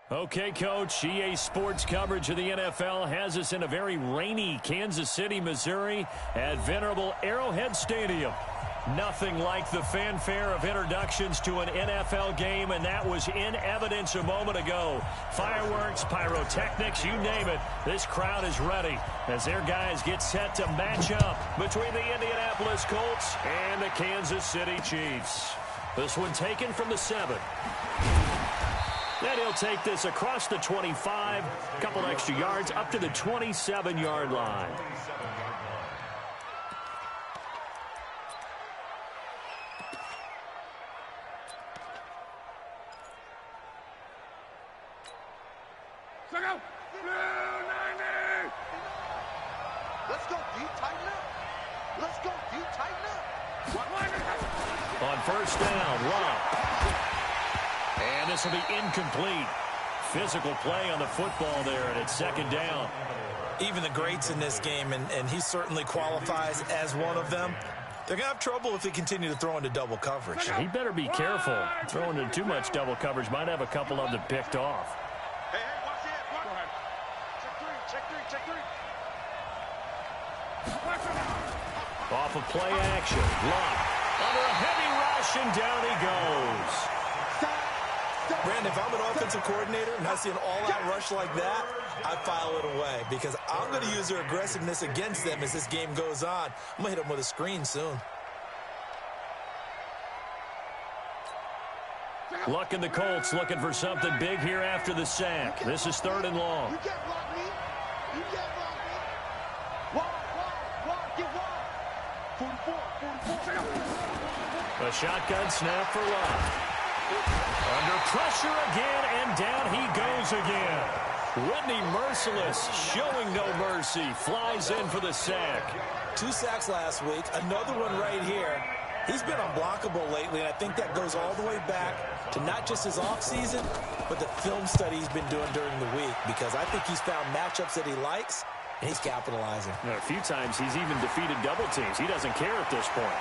Okay, Coach, EA Sports coverage of the NFL has us in a very rainy Kansas City, Missouri at venerable Arrowhead Stadium. Nothing like the fanfare of introductions to an NFL game, and that was in evidence a moment ago. Fireworks, pyrotechnics, you name it. This crowd is ready as their guys get set to match up between the Indianapolis Colts and the Kansas City Chiefs. This one taken from the 7. Then he'll take this across the 25, a couple extra yards up to the 27-yard line. Let's go deep, tighten up. Let's go deep, tighten up. On first down, Love. And this will be incomplete. Physical play on the football there, and it's second down. Even the greats in this game, and he certainly qualifies as one of them, they're going to have trouble if they continue to throw into double coverage. He better be careful. Throwing into too much double coverage might have a couple of them picked off. Hey, watch it. Go ahead. Check three. Off of play action. Love. Under a heavy rush, and down he goes. Brandon, if I'm an offensive coordinator and I see an all-out rush like that, I file it away because I'm going to use their aggressiveness against them as this game goes on. I'm going to hit them with a screen soon. Luck in the Colts looking for something big here after the sack. This is 3rd and long. You can't block me. You can't block me. Wide, get wide. 44. A shotgun snap for Love. Under pressure again, and down he goes again. Whitney Merciless, showing no mercy, flies in for the sack. 2 sacks last week, another one right here. He's been unblockable lately, and I think that goes all the way back to not just his offseason, but the film study he's been doing during the week, because I think he's found matchups that he likes, and he's capitalizing. A few times he's even defeated double teams. He doesn't care at this point.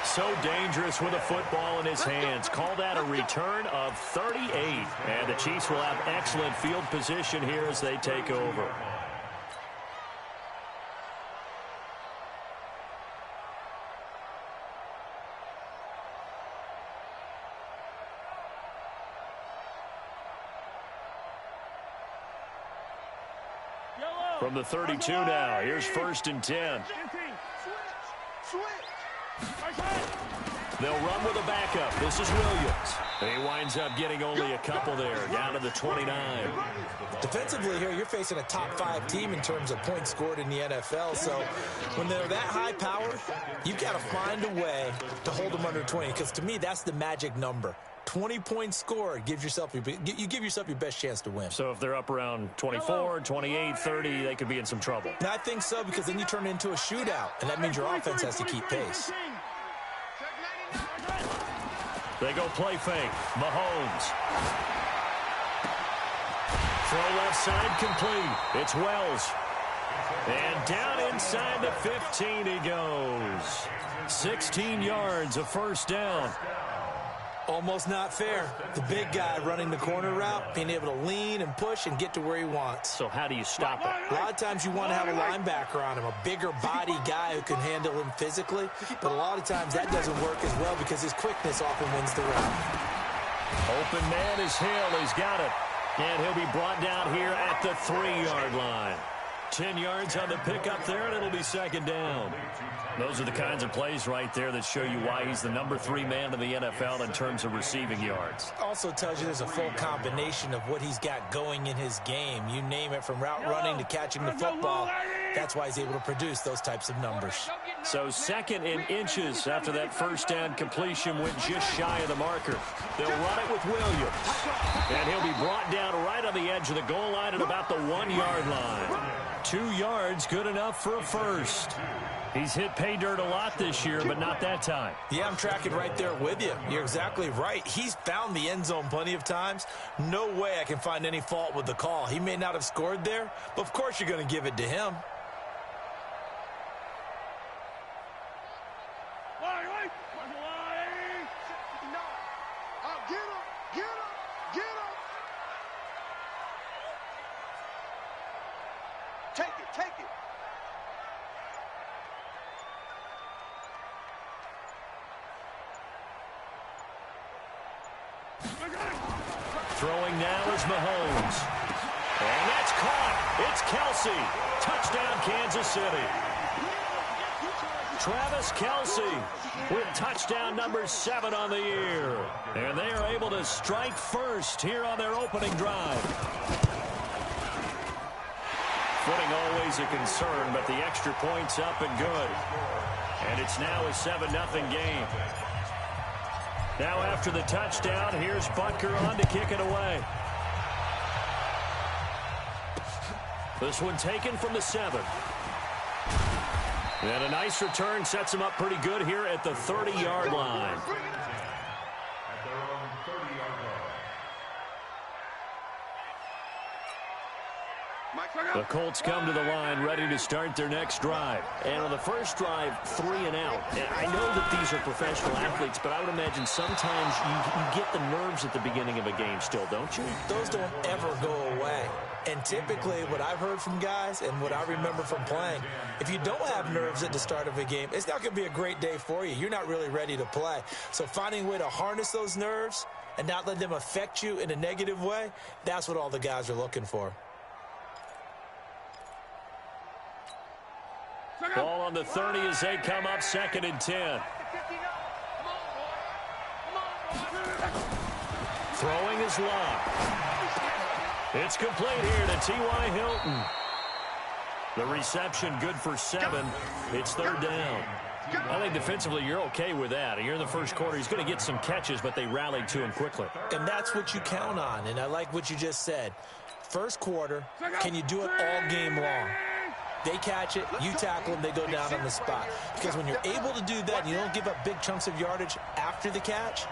So dangerous with a football in his hands. Call that a return of 38. And the Chiefs will have excellent field position here as they take over. From the 32 now, here's 1st and 10. Switch. They'll run with a backup. This is Williams. He winds up getting only a couple there, down to the 29. Defensively here, you're facing a top 5 team in terms of points scored in the NFL. So when they're that high powered, you've got to find a way to hold them under 20. Because to me, that's the magic number. 20 points scored gives yourself you give yourself your best chance to win. So if they're up around 24, 28, 30, they could be in some trouble. And I think so, because then you turn it into a shootout, and that means your offense has to keep pace. They go play fake. Mahomes. Throw left side complete. It's Wells. And down inside the 15 he goes. 16 yards, a first down. Almost not fair. The big guy running the corner route, being able to lean and push and get to where he wants. So how do you stop it? A lot of times you want to have a linebacker on him, a bigger body guy who can handle him physically. But a lot of times that doesn't work as well because his quickness often wins the route. Open man is Hill. He's got it. And he'll be brought down here at the 3-yard line. 10 yards on the pickup there, and it'll be second down. Those are the kinds of plays right there that show you why he's the number 3 man in the NFL in terms of receiving yards. Also tells you there's a full combination of what he's got going in his game. You name it, from route running to catching the football. That's why he's able to produce those types of numbers. So 2nd and inches after that first down completion went just shy of the marker. They'll run it with Williams. And he'll be brought down right on the edge of the goal line at about the 1-yard line. 2 yards, good enough for a first. He's hit pay dirt a lot this year, but not that time. Yeah, I'm tracking right there with you. You're exactly right. He's found the end zone plenty of times. No way I can find any fault with the call. He may not have scored there, but of course you're going to give it to him. Get him! Get him! Get him! Take it! Take it! Throwing now is Mahomes. And that's caught. It's Kelsey. Touchdown, Kansas City. Travis Kelsey with touchdown number 7 on the year. And they are able to strike first here on their opening drive. Footing always a concern, but the extra point's up and good. And it's now a 7-0 game. Now after the touchdown, here's Butker on to kick it away. This one taken from the 7. And a nice return sets him up pretty good here at the 30-yard line. The Colts come to the line ready to start their next drive. And on the first drive, 3 and out. And I know that these are professional athletes, but I would imagine sometimes you get the nerves at the beginning of a game still, don't you? Those don't ever go away. And typically what I've heard from guys and what I remember from playing, if you don't have nerves at the start of a game, it's not going to be a great day for you. You're not really ready to play. So finding a way to harness those nerves and not let them affect you in a negative way, that's what all the guys are looking for. Ball on the 30 as they come up 2nd and 10. Throwing is Locke. It's complete here to T.Y. Hilton. The reception good for 7. It's 3rd down. I think defensively you're okay with that. You're in the first quarter. He's going to get some catches, but they rallied to him quickly. And that's what you count on, and I like what you just said. First quarter, can you do it all game long? They catch it, you tackle them, they go down on the spot. Because when you're able to do that and you don't give up big chunks of yardage after the catch,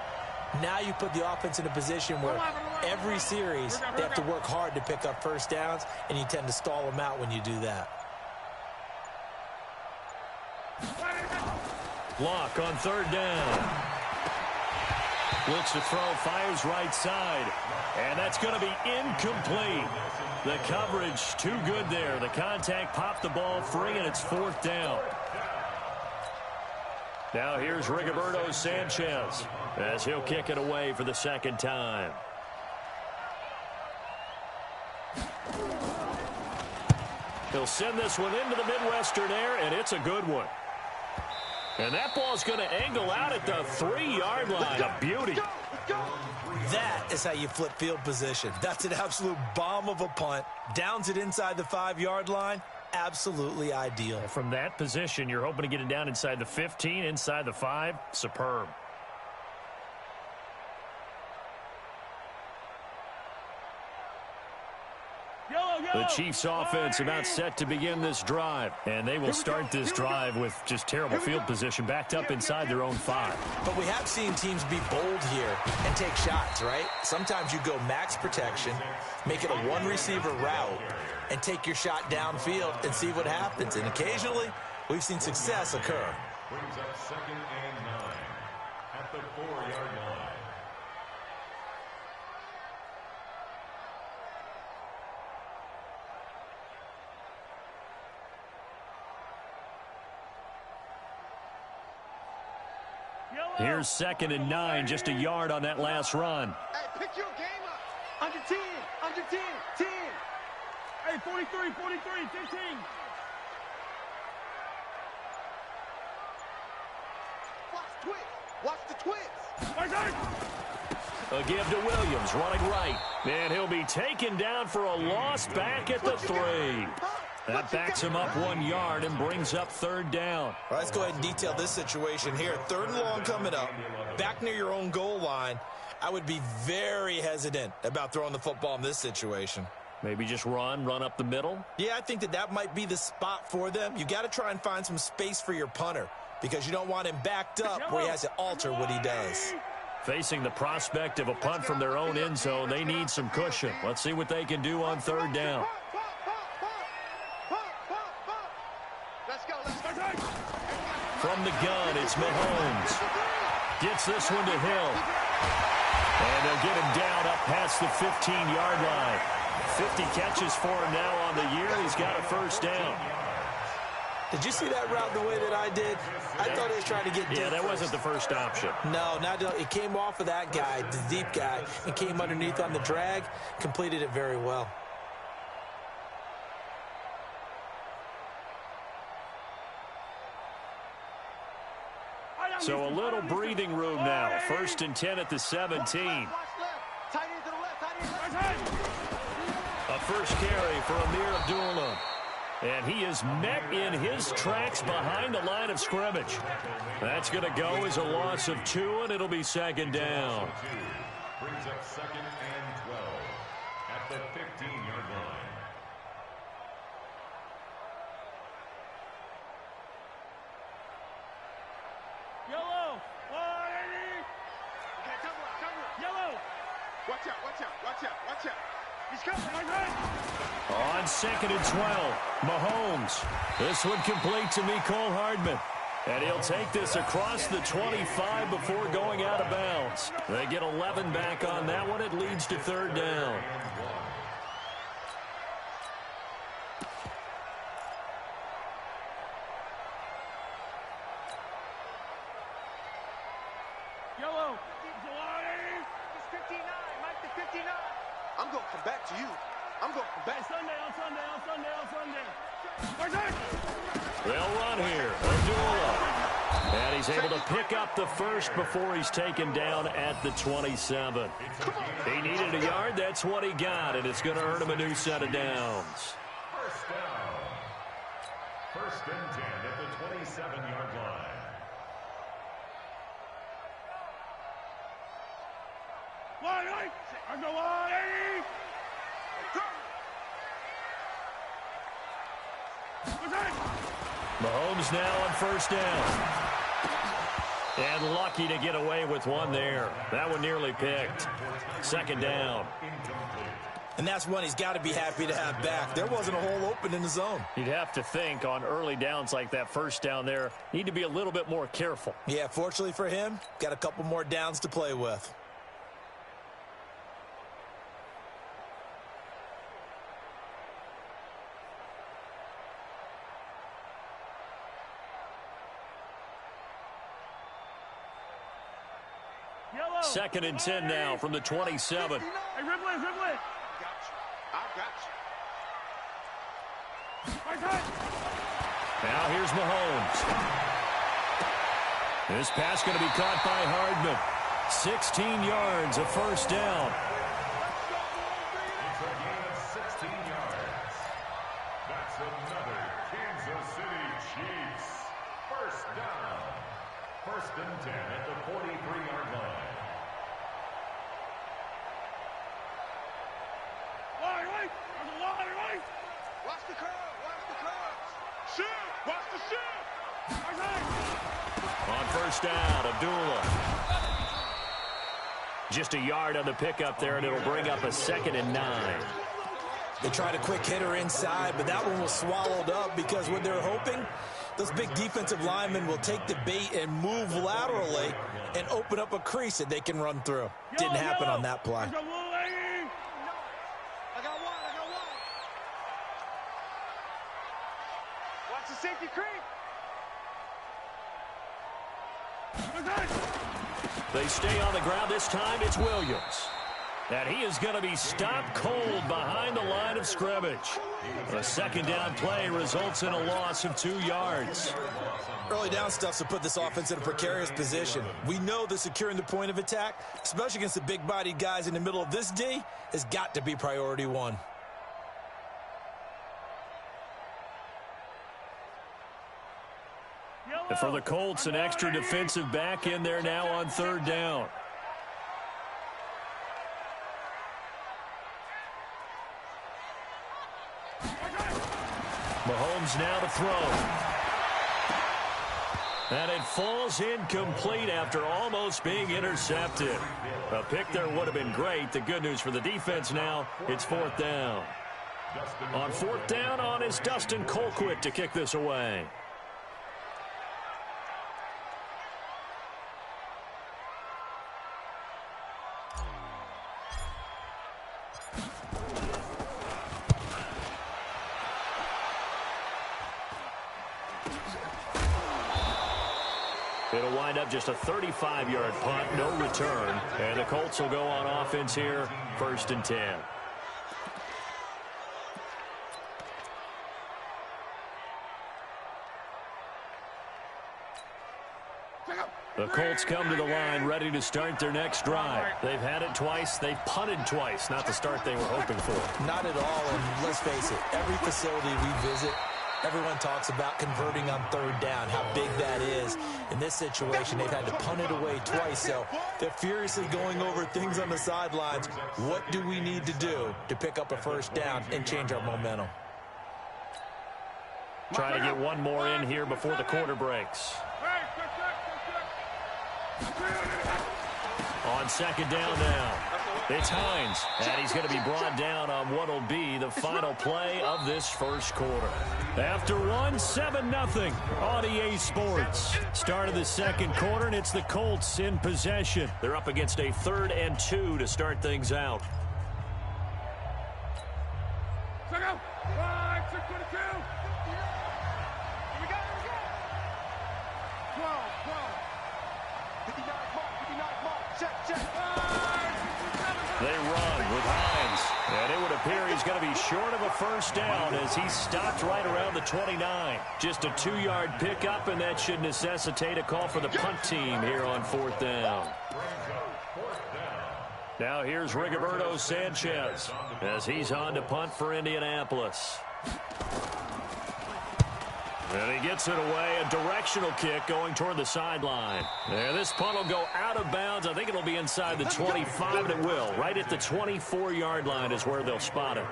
now you put the offense in a position where every series they have to work hard to pick up first downs, and you tend to stall them out when you do that. Locke on 3rd down. Looks to throw, fires right side. And that's going to be incomplete. The coverage too good there. The contact popped the ball free, and it's 4th down. Now here's Rigoberto Sanchez as he'll kick it away for the 2nd time. He'll send this one into the Midwestern air, and it's a good one. And that ball's going to angle out at the 3-yard line. A beauty. That is how you flip field position. That's an absolute bomb of a punt. Downs it inside the 5-yard line. Absolutely ideal. From that position, you're hoping to get it down inside the 15, inside the 5. Superb. The Chiefs offense about set to begin this drive, and they will start this drive with just terrible field position backed up inside their own 5. But we have seen teams be bold here and take shots, right? Sometimes you go max protection, make it a one-receiver route, and take your shot downfield and see what happens. And occasionally, we've seen success occur. Brings up 2nd and 9 at the 4-yard line. Here's 2nd and 9, just a yard on that last run. Hey, pick your game up. Under 10, under 10, 10. Hey, 43, 43, 15. Watch twist. Watch the twist. A give to Williams, running right. And he'll be taken down for a loss back at the 3. That backs him up 1 yard and brings up 3rd down. All right, let's go ahead and detail this situation here. 3rd and long coming up, back near your own goal line. I would be very hesitant about throwing the football in this situation. Maybe just run up the middle? Yeah, I think that might be the spot for them. You got to try and find some space for your punter because you don't want him backed up where he has to alter what he does. Facing the prospect of a punt from their own end zone, they need some cushion. Let's see what they can do on 3rd down. From the gun, it's Mahomes. Gets this one to Hill. And they'll get him down up past the 15-yard line. 50 catches for him now on the year. He's got a first down. Did you see that route the way that I did? I thought he was trying to get deep. Yeah, that wasn't the first option. No, it came off of that guy, the deep guy, and came underneath on the drag, completed it very well. So a little breathing room now. 1st and 10 at the 17. A first carry for Amir Abdullah. And he is met in his tracks behind the line of scrimmage. That's going to go as a loss of 2, and it'll be 2nd down. Brings up 2nd and 12 at the 15-yard line. Yellow. Okay, cover. Yellow. Watch out. He's coming. On 2nd and 12, Mahomes. This one complete to Mecole Hardman. And he'll take this across the 25 before going out of bounds. They get 11 back on that one. It leads to 3rd down. Yellow. He's 59. Mike the 59. I'm going to come back to you. I'm going to come back. On Sunday. They'll run here. Abdullah. And he's able to pick up the first before he's taken down at the 27. He needed a yard. That's what he got, and it's going to earn him a new set of downs. First down. 1st and 10 at the 27-yard line. Mahomes now on 1st down. And lucky to get away with one there. That one nearly picked. 2nd down. And that's one he's got to be happy to have back. There wasn't a hole open in the zone. You'd have to think on early downs like that 1st down there, need to be a little bit more careful. Yeah, fortunately for him, got a couple more downs to play with. Yellow. 2nd and 10 now from the 27. Hey, Ridley. I got you. Now here's Mahomes. This pass going to be caught by Hardman. 16 yards, a first down. It's a gain of 16 yards. That's another Kansas City Chiefs. First down. 1st and 10 at the 43-yard line. Watch the curve. Shoot. Watch the shoot. On 1st down, Abdullah. Just a yard on the pickup there, and it'll bring up a 2nd and 9. They tried a quick hitter inside, but that one was swallowed up because what they're hoping, those big defensive linemen will take the bait and move laterally and open up a crease that they can run through. Didn't happen on that play. I got one. Watch the safety creep. They stay on the ground. This time it's Williams. And he is going to be stopped cold behind the line of scrimmage. A 2nd down play results in a loss of 2 yards. Early down stuff to put this offense in a precarious position. We know that securing the point of attack, especially against the big-bodied guys in the middle of this D, has got to be priority 1. And for the Colts, an extra defensive back in there now on 3rd down. Mahomes now to throw. And it falls incomplete after almost being intercepted. A pick there would have been great. The good news for the defense now, it's 4th down. On 4th down on is Dustin Colquitt to kick this away. It'll wind up just a 35-yard punt, no return. And the Colts will go on offense here, 1st and 10. The Colts come to the line ready to start their next drive. They've had it twice. They've punted twice. Not the start they were hoping for. Not at all, and let's face it, every facility we visit, everyone talks about converting on 3rd down, how big that is. In this situation, they've had to punt it away twice, so they're furiously going over things on the sidelines. What do we need to do to pick up a 1st down and change our momentum? Try to get one more in here before the quarter breaks. On 2nd down now, it's Hines, and he's going to be brought down on what will be the final play of this 1st quarter. After one, 7-0 on EA Sports. Start of the 2nd quarter, and it's the Colts in possession. They're up against a 3rd and 2 to start things out. They run with Hines, and it would appear he's going to be short of a 1st down as he's stopped right around the 29. Just a 2-yard pickup, and that should necessitate a call for the punt team here on 4th down. Now here's Rigoberto Sanchez as he's on to punt for Indianapolis. And he gets it away, a directional kick going toward the sideline. And this punt will go out of bounds. I think it'll be inside the 25, and it will. Right at the 24-yard line is where they'll spot it.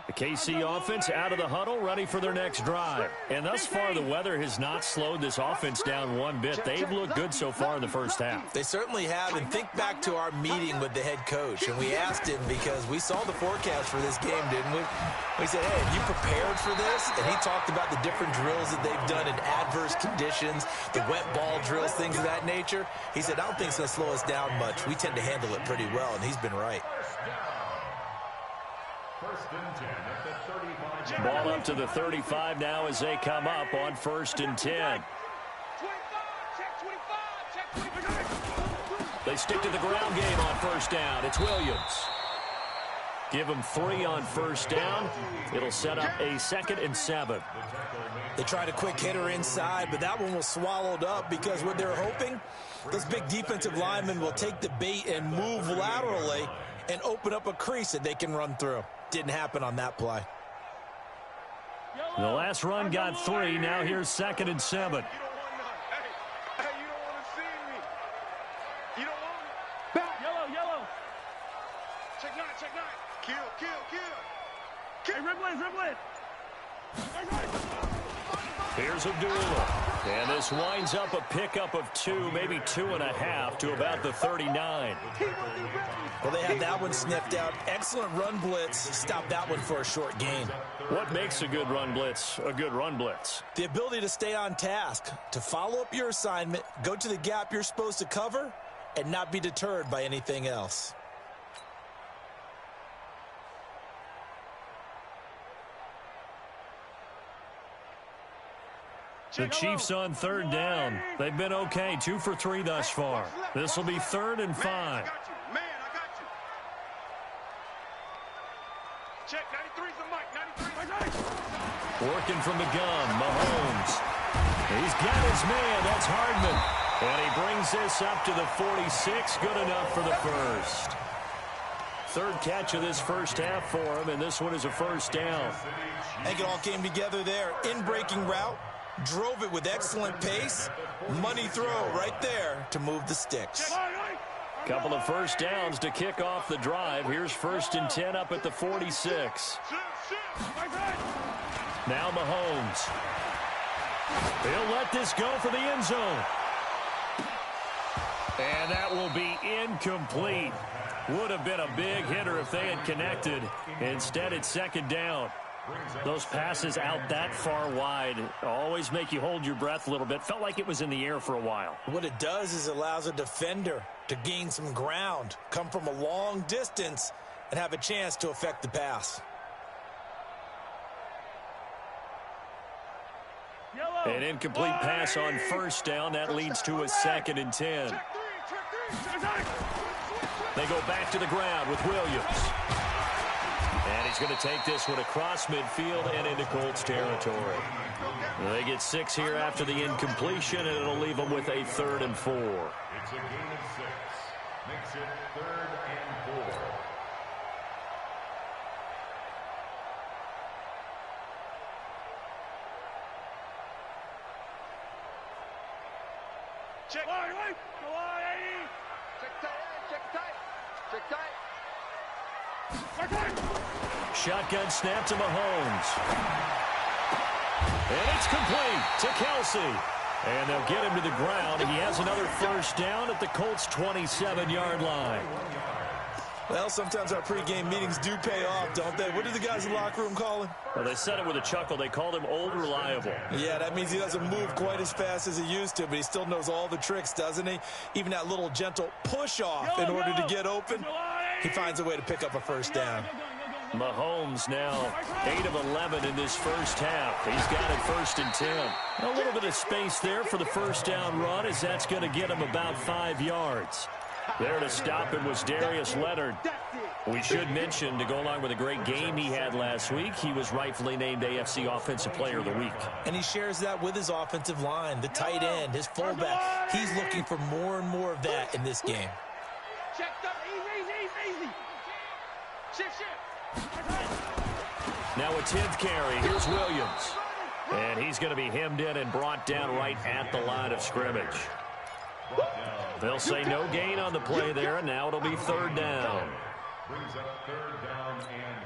The KC offense out of the huddle, ready for their next drive. And thus far, the weather has not slowed this offense down one bit. They've looked good so far in the 1st half. They certainly have, and think back to our meeting with the head coach, and we asked him because we saw the forecast for this game, didn't we? We said, hey, have you prepared for this? And he talked about the different drills that they've done in adverse conditions, the wet ball drills, things of that nature. He said, I don't think it's going to slow us down much. We tend to handle it pretty well, and he's been right. 1st and 10 at the 35. Ball up to the 35 now as they come up on 1st and 10. They stick to the ground game on 1st down. It's Williams. Give them 3 on 1st down. It'll set up a 2nd and 7. They tried a quick hitter inside, but that one was swallowed up because what they're hoping, those big defensive linemen will take the bait and move laterally and open up a crease that they can run through. Didn't happen on that play. The last run got 3. Now here's 2nd and 7. You don't want none. Hey, you don't want to see me. You don't want it. Back. Yellow. Check 9. Kill. Hey, rip it. Here's Abdullah. And this winds up a pickup of 2, maybe 2.5 to about the 39. Well, they had that one sniffed out. Excellent run blitz. Stopped that one for a short gain. What makes a good run blitz a good run blitz? The ability to stay on task, to follow up your assignment, go to the gap you're supposed to cover, and not be deterred by anything else. The Chiefs on 3rd down. They've been okay, 2 for 3 thus far. This will be 3rd and 5. Man, I got you. Check, 93's the mic, 93. Working from the gun, Mahomes. He's got his man, that's Hardman. And he brings this up to the 46, good enough for the 1st. 3rd catch of this 1st half for him, and this one is a 1st down. I think it all came together there. In-breaking route. Drove it with excellent pace. Money throw right there to move the sticks. Couple of 1st downs to kick off the drive. Here's 1st and 10 up at the 46. Now Mahomes. He'll let this go for the end zone. And that will be incomplete. Would have been a big hitter if they had connected. Instead, it's 2nd down. Those passes out that far wide always make you hold your breath a little bit. Felt like it was in the air for a while. What it does is allows a defender to gain some ground, come from a long distance, and have a chance to affect the pass. An incomplete pass on first down. That leads to a 2nd and 10. They go back to the ground with Williams. And he's going to take this one across midfield and into Colts territory. They get 6 here after the incompletion, and it'll leave them with a 3rd and 4. It's a gain of 6. Makes it 3rd and 4. Check. Check tight. Shotgun snap to Mahomes. And it's complete to Kelsey. And they'll get him to the ground. He has another first down at the Colts' 27-yard line. Well, sometimes our pregame meetings do pay off, don't they? What do the guys in the locker room call him? Well, they said it with a chuckle. They called him Old Reliable. Yeah, that means he doesn't move quite as fast as he used to, but he still knows all the tricks, doesn't he? Even that little gentle push-off in order to get open, he finds a way to pick up a first down. Mahomes now 8 of 11 in this first half. He's got it 1st and 10. A little bit of space there for the first down run, as that's going to get him about 5 yards. There to stop him was Darius Leonard. We should mention, to go along with a great game he had last week, he was rightfully named AFC Offensive Player of the Week. And he shares that with his offensive line, the tight end, his fullback. He's looking for more and more of that in this game. Now a 10th carry. Here's Williams. And he's going to be hemmed in and brought down right at the line of scrimmage. They'll say no gain on the play there, and now it'll be 3rd down. Brings up 3rd down and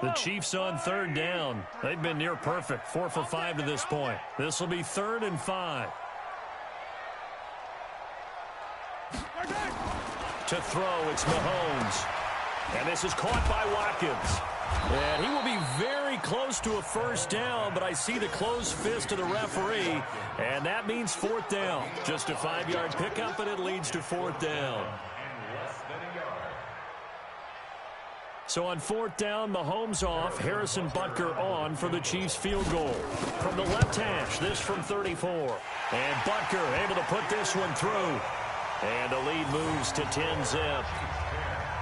5. The Chiefs on 3rd down. They've been near perfect, 4 for 5 to this point. This will be 3rd and 5. To throw, it's Mahomes. And this is caught by Watkins. And he will be very close to a first down, but I see the closed fist of the referee, and that means 4th down. Just a 5-yard pickup, and it leads to 4th down. So on 4th down, Mahomes off, Harrison Butker on for the Chiefs field goal. From the left hash, this from 34. And Butker able to put this one through. And the lead moves to 10-zip.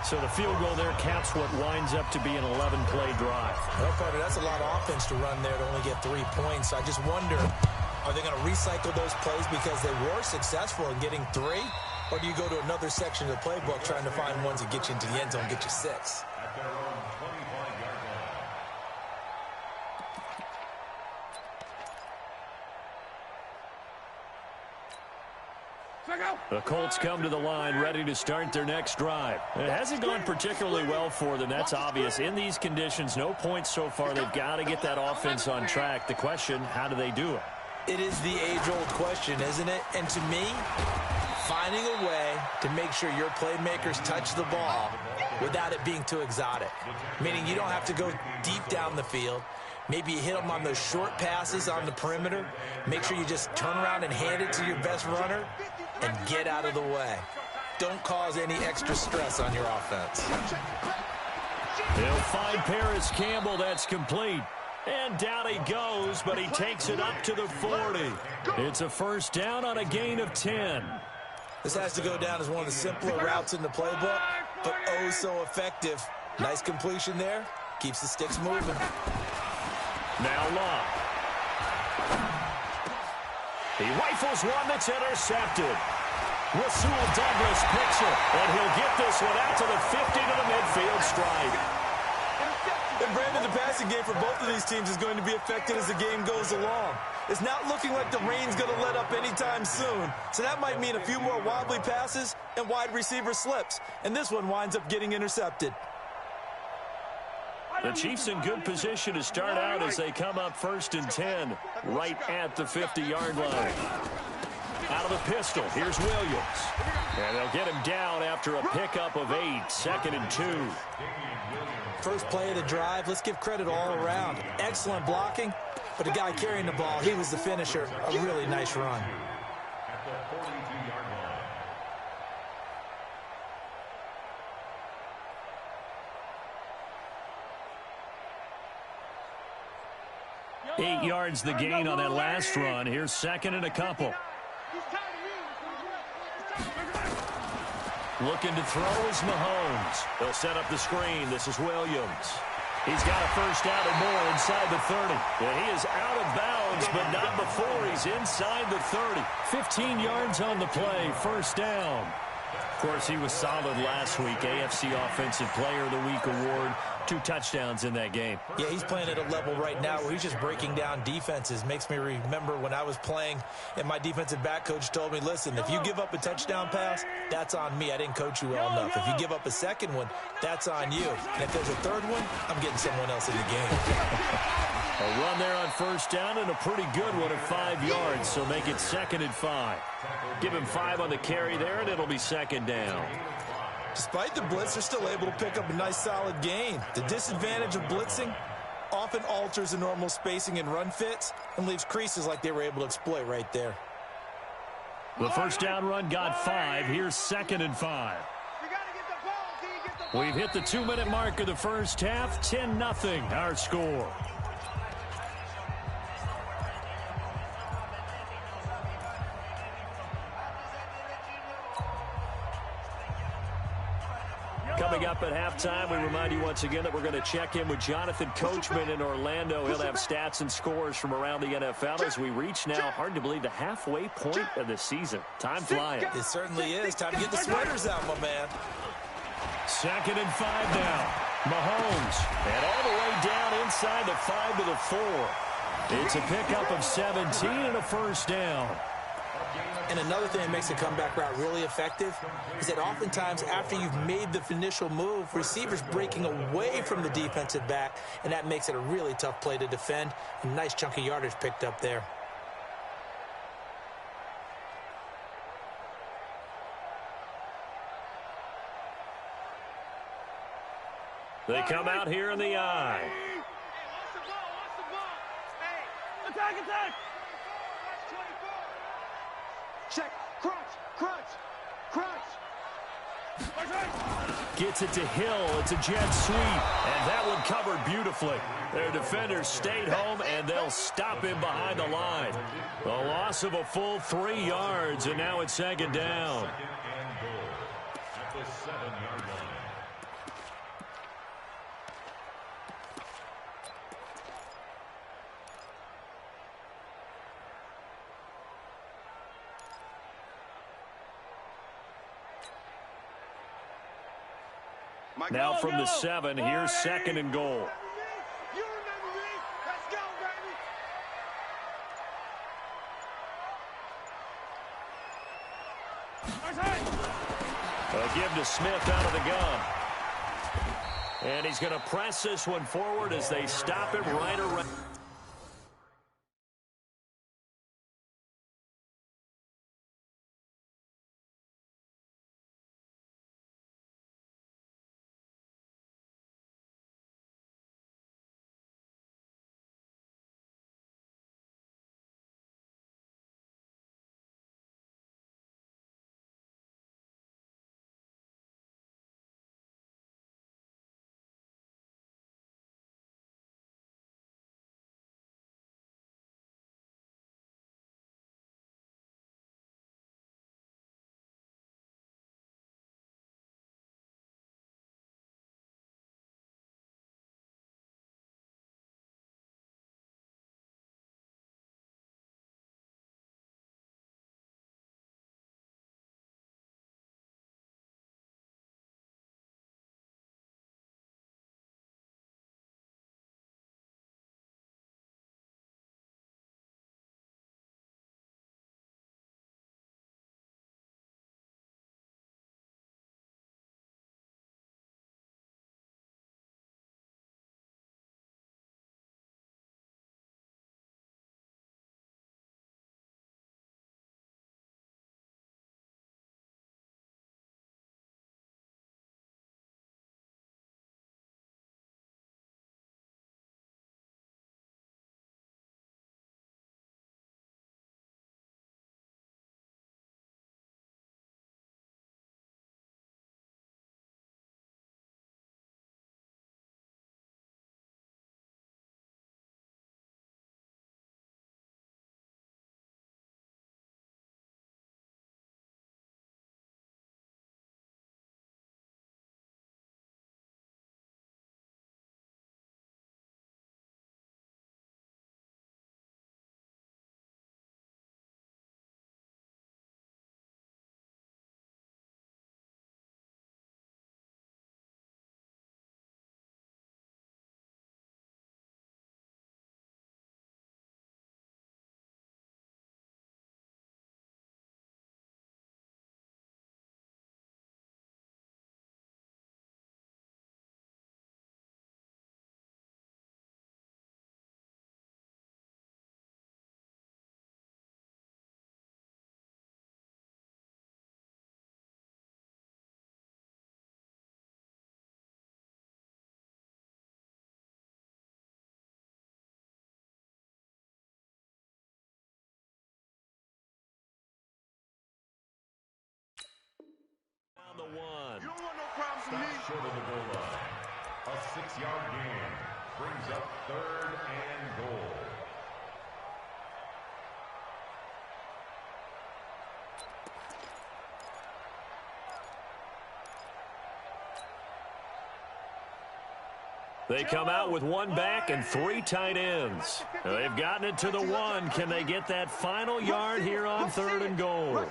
So the field goal there caps what winds up to be an 11-play drive. Well, Carter, that's a lot of offense to run there to only get 3 points. I just wonder, are they going to recycle those plays because they were successful in getting 3? Or do you go to another section of the playbook trying to find ones that get you into the end zone and get you 6? At their own 25-yard line. The Colts come to the line ready to start their next drive. It hasn't gone particularly well for them. That's obvious. In these conditions, no points so far. They've got to get that offense on track. The question, how do they do it? It is the age-old question, isn't it? And to me, finding a way to make sure your playmakers touch the ball without it being too exotic. Meaning you don't have to go deep down the field. Maybe you hit them on those short passes on the perimeter. Make sure you just turn around and hand it to your best runner and get out of the way. Don't cause any extra stress on your offense. They'll find Paris Campbell. That's complete. And down he goes, but he takes it up to the 40. It's a first down on a gain of 10. This has to go down as one of the simpler routes in the playbook, but oh so effective. Nice completion there. Keeps the sticks moving. Now Love. He rifles one that's intercepted. Rasul Douglas picks it, and he'll get this one out to the 50 to the midfield stripe. And Brandon, the passing game for both of these teams is going to be affected as the game goes along. It's not looking like the rain's going to let up anytime soon, so that might mean a few more wobbly passes and wide receiver slips, and this one winds up getting intercepted. The Chiefs in good position to start out as they come up 1st and 10 right at the 50-yard line. Out of the pistol, here's Williams. And they'll get him down after a pickup of 8, 2nd and 2. First play of the drive, let's give credit all around. Excellent blocking, but the guy carrying the ball, he was the finisher. A really nice run. At the 42-yard line. 8 yards the gain on that last run. Here's 2nd and a couple. Looking to throw is Mahomes. They'll set up the screen. This is Williams. He's got a first down and more inside the 30. And he is out of bounds, but not before he's inside the 30. 15 yards on the play, first down. Of course, he was solid last week. AFC Offensive Player of the Week award. 2 touchdowns in that game. Yeah, he's playing at a level right now where he's just breaking down defenses. Makes me remember when I was playing and my defensive back coach told me, listen, if you give up a touchdown pass, that's on me. I didn't coach you well enough. If you give up a second one, that's on you. And if there's a third one, I'm getting someone else in the game. A run there on first down and a pretty good one at 5 yards, so make it 2nd and 5. Give him 5 on the carry there, and it'll be 2nd down. Despite the blitz, they're still able to pick up a nice solid gain. The disadvantage of blitzing often alters the normal spacing and run fits and leaves creases like they were able to exploit right there. The first down run got 5. Here's 2nd and 5. We've hit the 2-minute mark of the first half. 10-0 our score. Coming up at halftime, we remind you once again that we're going to check in with Jonathan Coachman in Orlando. He'll have stats and scores from around the NFL as we reach now, hard to believe, the halfway point of the season. Time flying. It certainly is. Time to get the sweaters out, my man. 2nd and 5 now. Mahomes. And all the way down inside the 5 to the 4. It's a pickup of 17 and a first down. And another thing that makes the comeback route really effective is that oftentimes after you've made the initial move, receivers breaking away from the defensive back, and that makes it a really tough play to defend. A nice chunk of yardage picked up there. They come out here in the eye. Attack! Check, crunch. Gets it to Hill. It's a jet sweep, and that one covered beautifully. Their defenders stayed home, and they'll stop him behind the line. The loss of a full 3 yards, and now it's 2nd down. Second and goal at the 7-yard line. Now from the 7, here's 2nd and goal. You remember me? Let's go, baby! A give to Smith out of the gun. And he's going to press this one forward as they stop him right around. one. You don't want no problems with me. Short of the goal line. A 6-yard gain brings up 3rd and goal. They come out with one back and 3 tight ends. They've gotten it to the 1. Can they get that final yard here on 3rd and goal?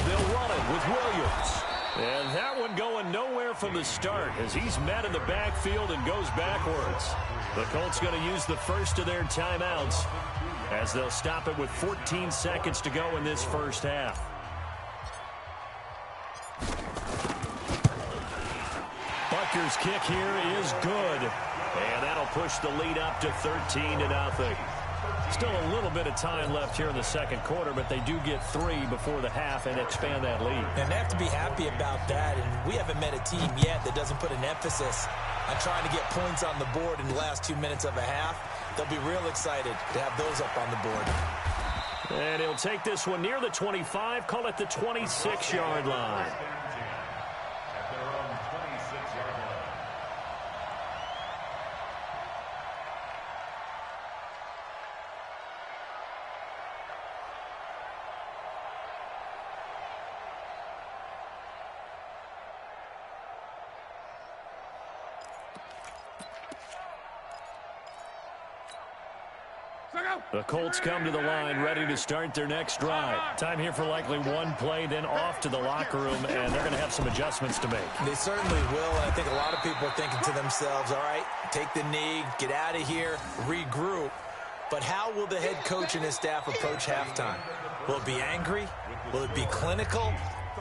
They'll run it with Williams. And that one going nowhere from the start as he's met in the backfield and goes backwards. The Colts going to use the first of their timeouts as they'll stop it with 14 seconds to go in this first half. Butker's kick here is good. And that'll push the lead up to 13-0. Still a little bit of time left here in the second quarter, but they do get 3 before the half and expand that lead. And they have to be happy about that. And we haven't met a team yet that doesn't put an emphasis on trying to get points on the board in the last 2 minutes of a half. They'll be real excited to have those up on the board. And he'll take this one near the 25, call it the 26-yard line. The Colts come to the line ready to start their next drive. Time here for likely one play, then off to the locker room, and they're going to have some adjustments to make. They certainly will, and I think a lot of people are thinking to themselves, all right, take the knee, get out of here, regroup. But how will the head coach and his staff approach halftime? Will it be angry? Will it be clinical?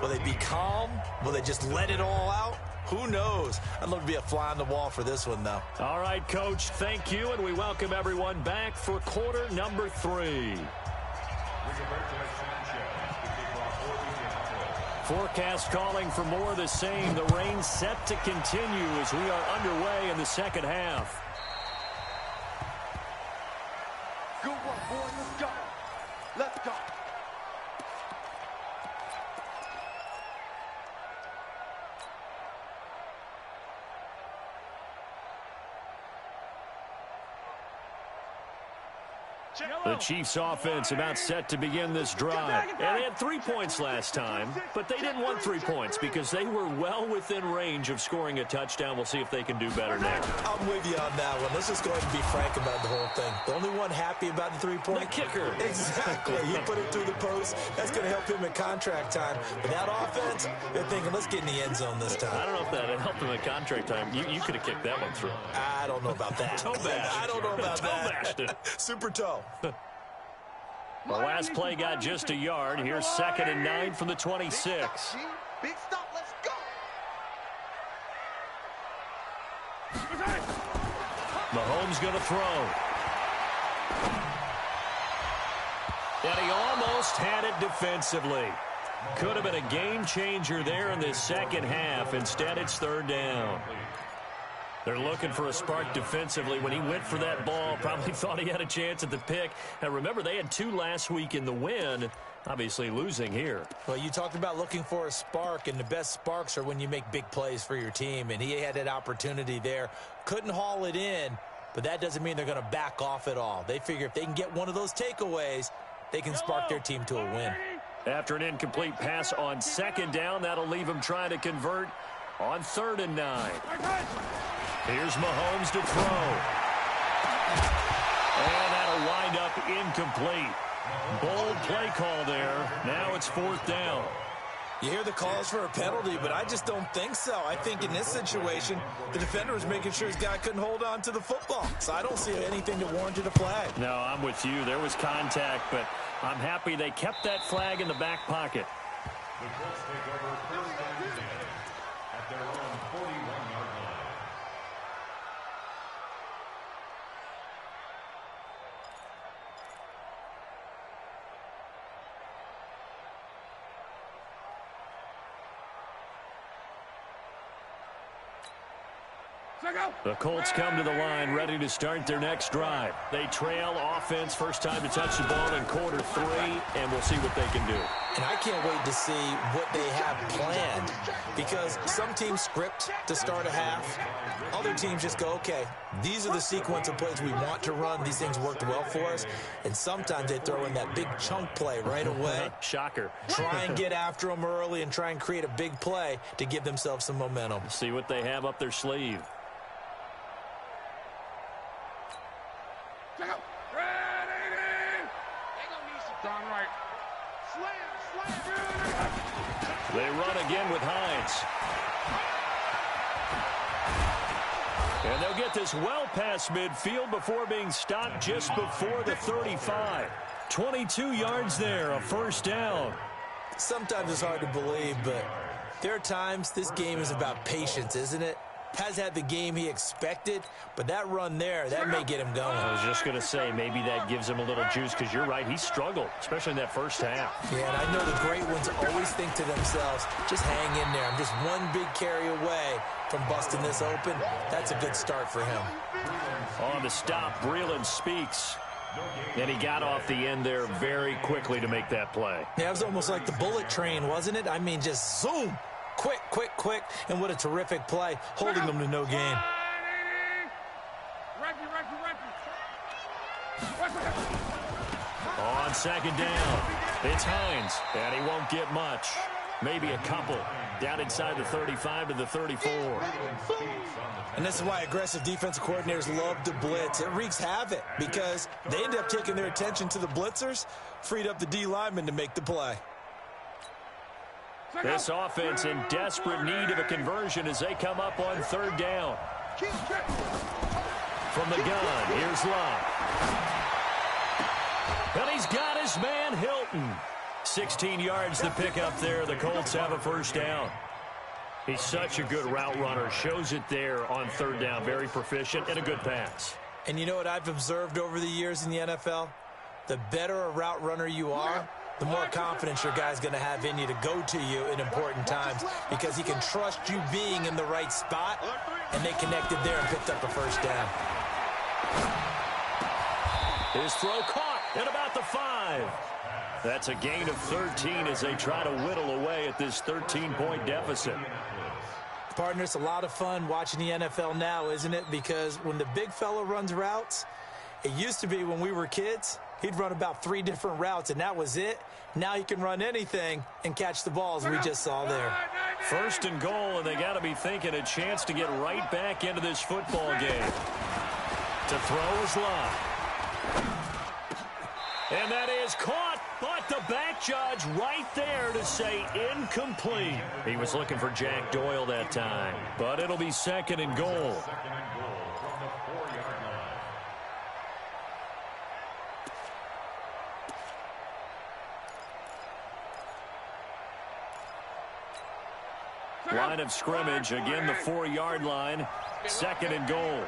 Will they be calm? Will they just let it all out? Who knows? I'd love to be a fly on the wall for this one, though. All right, Coach, thank you, and we welcome everyone back for quarter number 3. Forecast calling for more of the same. The rain set to continue as we are underway in the second half. Good work, boy. Let's go. Let's go. The Chiefs offense about set to begin this drive. And they had 3 points last time, but they didn't want 3 points because they were well within range of scoring a touchdown. We'll see if they can do better now. I'm with you on that one. Let's just go ahead and be frank about the whole thing. The only one happy about the 3-point? The kicker. Exactly. He put it through the post. That's going to help him at contract time. But that offense, they're thinking, let's get in the end zone this time. I don't know if that helped him at contract time. You could have kicked that one through. I don't know about that. Toe bash. I don't know about that. Toe bashed it. Super toe. The last play got just a yard. Here's 2nd and 9 from the 26. Big stop. Let's go. Mahomes going to throw. And he almost had it defensively. Could have been a game changer there in this second half. Instead, it's 3rd down. They're looking for a spark defensively. When he went for that ball, probably thought he had a chance at the pick. And remember, they had 2 last week in the win, obviously losing here. Well, you talked about looking for a spark, and the best sparks are when you make big plays for your team. And he had that opportunity there. Couldn't haul it in, but that doesn't mean they're going to back off at all. They figure if they can get one of those takeaways, they can spark their team to a win. After an incomplete pass on 2nd down, that'll leave them trying to convert on 3rd and 9. Here's Mahomes to throw. And that'll wind up incomplete. Bold play call there. Now it's 4th down. You hear the calls for a penalty, but I just don't think so. I think in this situation, the defender was making sure his guy couldn't hold on to the football. So I don't see anything that warranted a flag. No, I'm with you. There was contact, but I'm happy they kept that flag in the back pocket. The Colts take over 1st and 10 at their own 41-yard line. The Colts come to the line ready to start their next drive. They trail offense, first time to touch the ball in quarter 3, and we'll see what they can do. And I can't wait to see what they have planned, because some teams script to start a half. Other teams just go, okay, these are the sequence of plays we want to run. These things worked well for us. And sometimes they throw in that big chunk play right away. Shocker. Try and get after them early and try and create a big play to give themselves some momentum. See what they have up their sleeve. They run again with Hines. And they'll get this well past midfield before being stopped just before the 35. 22 yards there, a first down. Sometimes it's hard to believe, but there are times this game is about patience, isn't it? Has had the game he expected, but that run there, that may get him going. I was just going to say, maybe that gives him a little juice, because you're right, he struggled, especially in that first half. Yeah, and I know the great ones always think to themselves, just hang in there. I'm just one big carry away from busting this open. That's a good start for him. On the stop, Breeland speaks. And he got off the end there very quickly to make that play. Yeah, it was almost like the bullet train, wasn't it? I mean, just zoom. Quick, quick, quick, and what a terrific play, holding them to no gain. On second down, it's Hines, and he won't get much. Maybe a couple. Down inside the 35 to the 34. And this is why aggressive defensive coordinators love to blitz. It wreaks havoc because they end up taking their attention to the blitzers, freed up the D lineman to make the play. This offense in desperate need of a conversion as they come up on third down. From the gun, here's Love. And he's got his man, Hilton. 16 yards to pick up there. The Colts have a first down. He's such a good route runner. Shows it there on third down. Very proficient and a good pass. And you know what I've observed over the years in the NFL? The better a route runner you are, the more confidence your guy's going to have in you to go to you in important times, because he can trust you being in the right spot, and they connected there and picked up a first down. His throw caught at about the 5. That's a gain of 13 as they try to whittle away at this 13-point deficit. Partner, it's a lot of fun watching the NFL now, isn't it? Because when the big fella runs routes, it used to be when we were kids, he'd run about 3 different routes, and that was it. Now he can run anything and catch the balls we just saw there. First and goal, and they got to be thinking a chance to get right back into this football game. To throw is Love. And that is caught, but the back judge right there to say incomplete. He was looking for Jack Doyle that time, but it'll be second and goal. Line of scrimmage, again the 4-yard line, second and goal.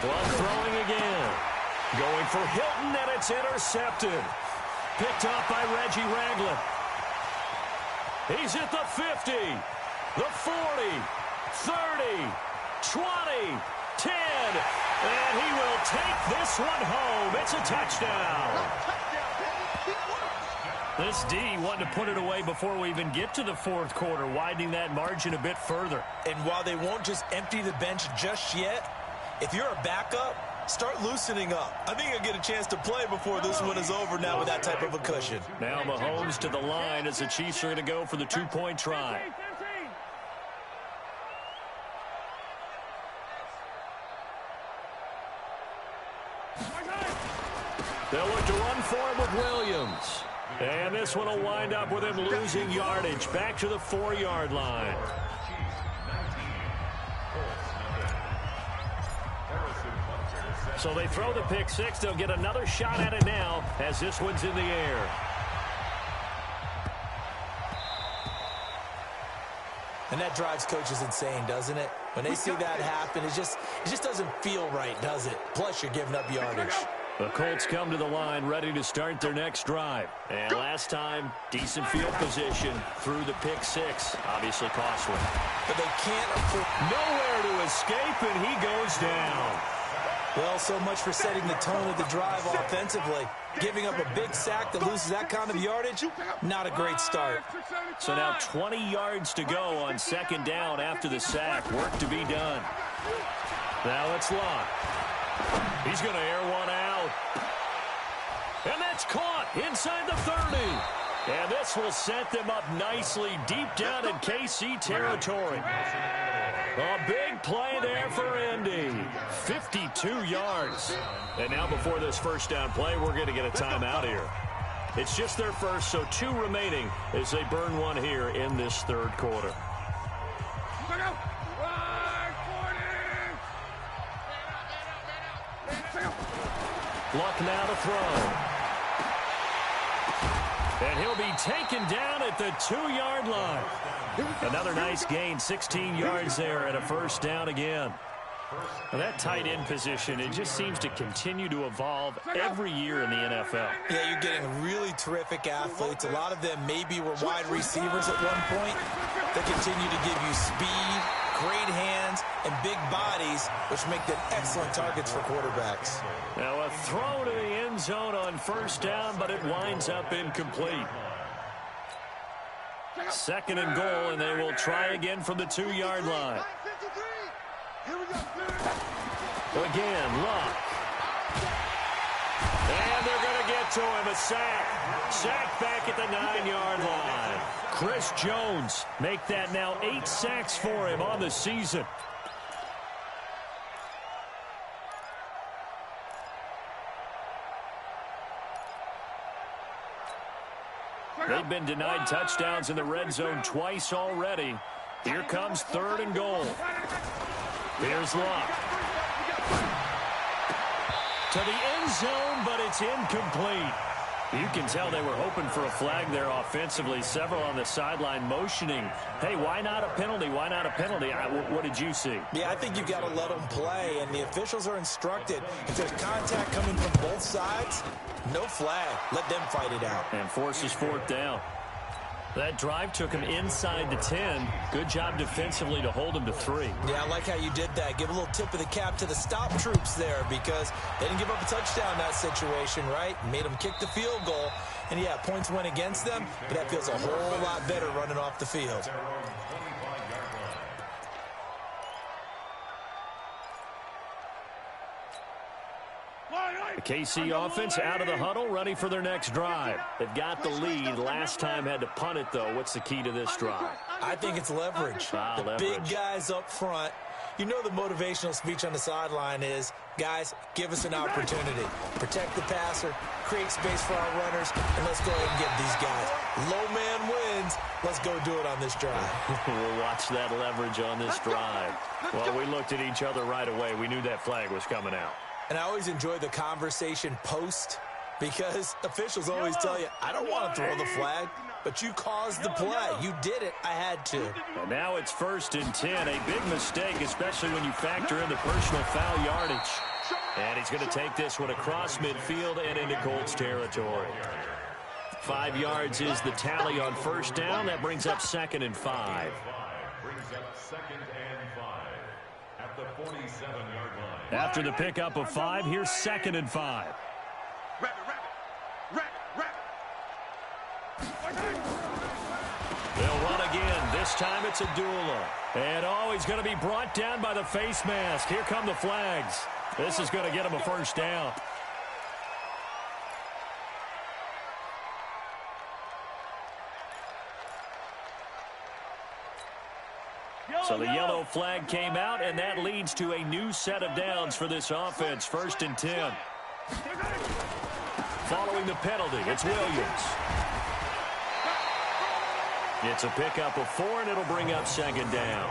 Glove throwing again. Going for Hilton, and it's intercepted. Picked up by Reggie Ragland. He's at the 50, the 40, 30, 20, 10, and he will take this one home. It's a touchdown. This D wanted to put it away before we even get to the fourth quarter, widening that margin a bit further. And while they won't just empty the bench just yet, if you're a backup, start loosening up. I think you'll get a chance to play before this one is over now with that type of a cushion. Now Mahomes to the line as the Chiefs are going to go for the 2-point try. They'll look to run for him with Williams. And this one will wind up with him losing yardage back to the 4-yard line. So they throw the pick six. They'll get another shot at it now as this one's in the air. And that drives coaches insane, doesn't it? When they see that happen, it just doesn't feel right, does it? Plus, you're giving up yardage. The Colts come to the line ready to start their next drive. And last time, decent field position through the pick six. Obviously costly. But they can't afford nowhere to escape, and he goes down. Well, so much for setting the tone of the drive offensively. Giving up a big sack that loses that kind of yardage, not a great start. So now 20 yards to go on second down after the sack. Work to be done. Now it's Locke. He's going to air one out. And that's caught inside the 30. And this will set them up nicely deep down in KC territory. A big play there for Indy. 52 yards. And now before this first down play, we're going to get a timeout here. It's just their first, so 2 remaining as they burn one here in this third quarter. Luck now to throw. And he'll be taken down at the 2-yard line. Another nice gain, 16 yards there and a first down again. Well, that tight end position, it just seems to continue to evolve every year in the NFL. Yeah, you're getting really terrific athletes. A lot of them maybe were wide receivers at one point. They continue to give you speed, great hands, and big bodies, which make them excellent targets for quarterbacks. Now a throw to the end zone on first down, but it winds up incomplete. Second and goal, and they will try again from the 2-yard line. Again, Luck. And they're going to get to him, a sack. Sack back at the 9-yard line. Chris Jones make that now 8 sacks for him on the season. They've been denied touchdowns in the red zone twice already. Here comes third and goal. Here's Luck. To the end zone, but it's incomplete. You can tell they were hoping for a flag there offensively. Several on the sideline motioning. Hey, why not a penalty? Why not a penalty? What did you see? Yeah, I think you've got to let them play, and the officials are instructed. If there's contact coming from both sides, no flag. Let them fight it out. And forces fourth down. That drive took him inside the 10. Good job defensively to hold him to 3. Yeah, I like how you did that. Give a little tip of the cap to the stop troops there because they didn't give up a touchdown in that situation, right? Made them kick the field goal. And, yeah, points went against them, but that feels a whole lot better running off the field. The KC offense out of the huddle, ready for their next drive. They've got the lead. Last time had to punt it, though. What's the key to this drive? I think it's leverage. Leverage. Big guys up front. You know the motivational speech on the sideline is, guys, give us an opportunity. Protect the passer, create space for our runners, and let's go ahead and get these guys. Low man wins. Let's go do it on this drive. We'll watch that leverage on this drive. Well, we looked at each other right away. We knew that flag was coming out. And I always enjoy the conversation post because officials always tell you, I don't want to throw the flag, but you caused the play. You did it. I had to. And now it's 1st and 10. A big mistake, especially when you factor in the personal foul yardage. And he's going to take this one across midfield and into Colts territory. 5 yards is the tally on first down. That brings up 2nd and 5. Brings up 2nd and 5 at the 47-yard line. After the pickup of 5, here's 2nd and 5. They'll run again. This time it's Abdullah. And he's going to be brought down by the face mask. Here come the flags. This is going to get him a first down. So the yellow flag came out, and that leads to a new set of downs for this offense. 1st and 10. Following the penalty, it's Williams. It's a pickup of 4, and it'll bring up 2nd down.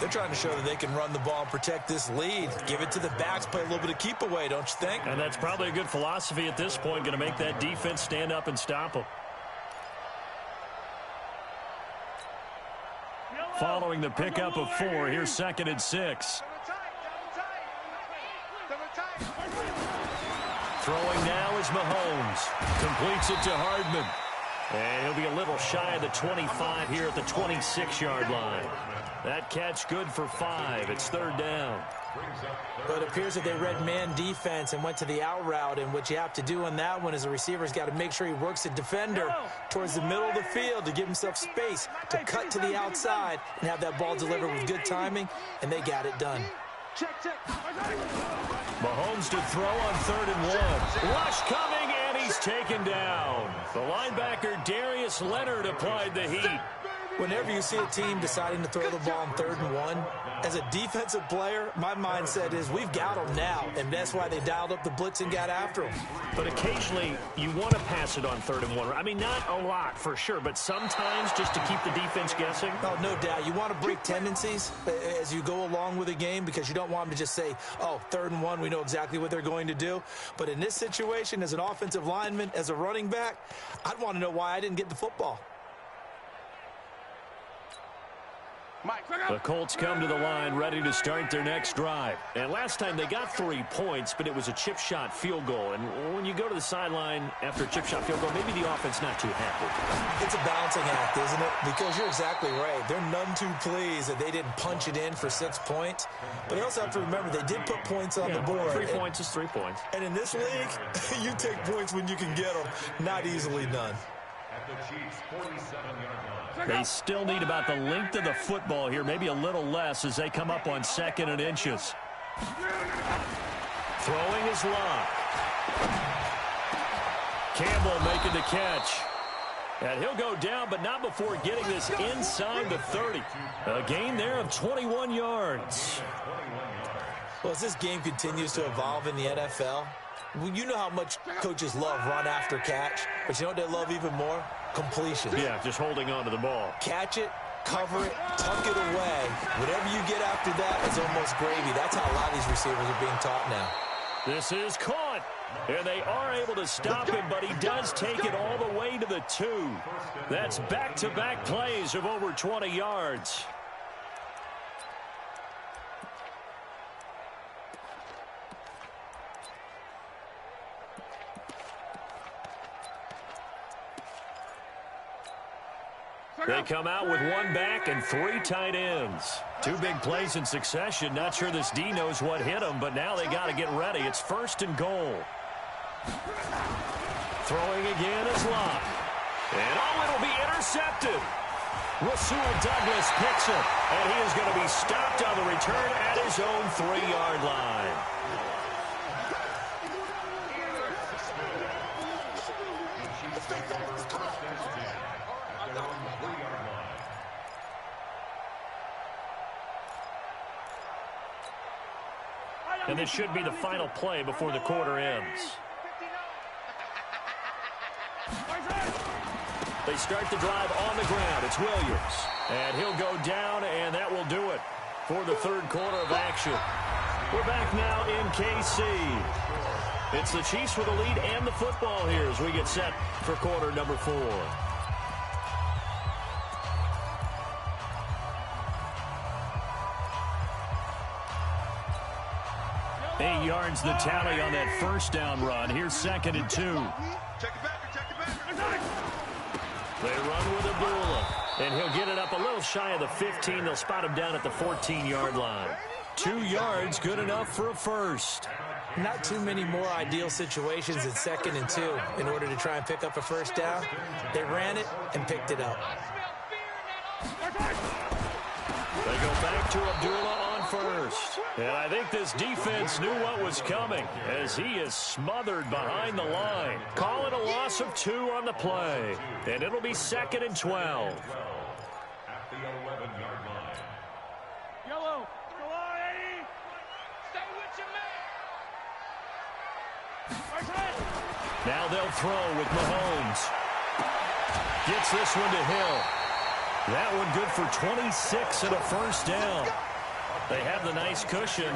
They're trying to show that they can run the ball and protect this lead. Give it to the backs, play a little bit of keep away, don't you think? And that's probably a good philosophy at this point, going to make that defense stand up and stop them. Following the pickup of 4, here's 2nd and 6. Throwing now is Mahomes. Completes it to Hardman. And he'll be a little shy of the 25 here at the 26-yard line. That catch good for 5. It's third down. But it appears that they read man defense and went to the out route. And what you have to do on that one is a receiver's got to make sure he works the defender towards the middle of the field to give himself space to cut to the outside and have that ball delivered with good timing. And they got it done. Mahomes to throw on 3rd and 1. Rush coming, and he's taken down. The linebacker Darius Leonard applied the heat. Whenever you see a team deciding to throw the ball on 3rd and 1, as a defensive player, my mindset is we've got them now, and that's why they dialed up the blitz and got after them. But occasionally, you want to pass it on 3rd and 1. I mean, not a lot for sure, but sometimes just to keep the defense guessing. Oh, no doubt. You want to break tendencies as you go along with a game because you don't want them to just say, oh, 3rd and 1, we know exactly what they're going to do. But in this situation, as an offensive lineman, as a running back, I'd want to know why I didn't get the football. The Colts come to the line ready to start their next drive. And last time they got 3 points, but it was a chip shot field goal. And when you go to the sideline after a chip shot field goal, maybe the offense not too happy. It's a balancing act, isn't it? Because you're exactly right. They're none too pleased that they didn't punch it in for 6 points. But they also have to remember they did put points on the board. 3 points is 3 points. And in this league, you take points when you can get them. Not easily done. At the Chiefs' 47-yard line. They still need about the length of the football here, maybe a little less as they come up on 2nd and inches. Throwing is Locke. Campbell making the catch. And he'll go down, but not before getting this inside the 30. A gain there of 21 yards. Well, as this game continues to evolve in the NFL, you know how much coaches love run after catch, but you know what they love even more? Completion. Yeah, just holding on to the ball. Catch it, cover it, tuck it away. Whatever you get after that is almost gravy. That's how a lot of these receivers are being taught now. This is caught, and they are able to stop him, but he does take it all the way to the 2. That's back-to-back plays of over 20 yards. They come out with 1 back and 3 tight ends. 2 big plays in succession. Not sure this D knows what hit him, but now they got to get ready. It's 1st and goal. Throwing again is Locke. And it'll be intercepted. Rasul Douglas picks it, and he is going to be stopped on the return at his own 3-yard line. And this should be the final play before the quarter ends. They start the drive on the ground. It's Williams. And he'll go down, and that will do it for the 3rd quarter of action. We're back now in KC. It's the Chiefs with the lead and the football here as we get set for quarter number 4. 8 yards the tally on that 1st down run. Here's 2nd and 2. They run with Abdullah, and he'll get it up a little shy of the 15. They'll spot him down at the 14-yard line. 2 yards, good enough for a first. Not too many more ideal situations in 2nd and 2 in order to try and pick up a 1st down. They ran it and picked it up. They go back to Abdullah on 1st. And I think this defense knew what was coming as he is smothered behind the line. Call it a loss of 2 on the play. And it'll be 2nd and 12. At the 11-yard line. Yellow. Go on, Eddie. Stay with your man. Now they'll throw with Mahomes. Gets this one to Hill. That one good for 26 and a 1st down. They have the nice cushion.